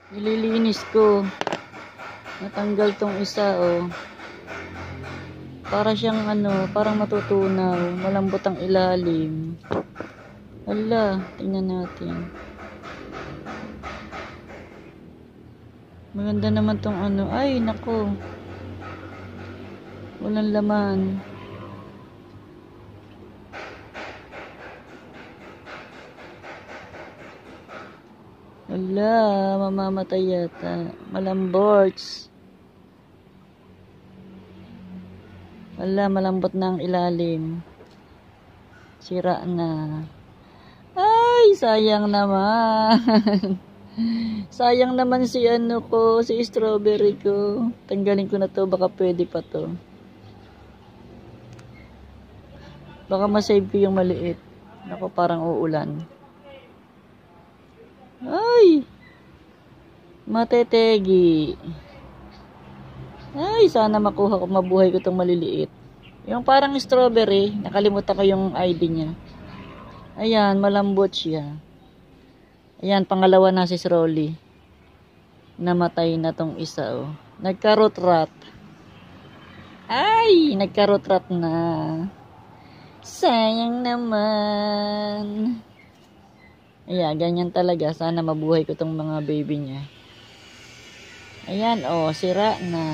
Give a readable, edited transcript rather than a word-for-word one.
Nililinis ko. Natanggal tong isa, oh. Para siyang parang matutunaw. Malambot ang ilalim. Hala, tingnan natin. Maganda naman tong Ay, nako. Walang laman. Hala, mamamatay yata. Malamborts. Hala, malambot na ang ilalim. Sira na. Ay, sayang naman. Sayang naman si si strawberry ko. Tanggalin ko na to, baka pwede pa to. Baka masave ko yung maliit. Ako, parang uulan. Ay! Matetegi. Ay, sana mabuhay ko tong maliliit. Yung parang strawberry, nakalimutan ko yung ID niya. Ayan, malambot siya. Ayan, pangalawa na si Rolly. Namatay na tong isa, oh. Nagka-root rot. Ay, nagka-root rot na. Sayang naman. Ayan, ganyan talaga. Sana mabuhay ko tong mga baby niya. Ayan, oh, sira na.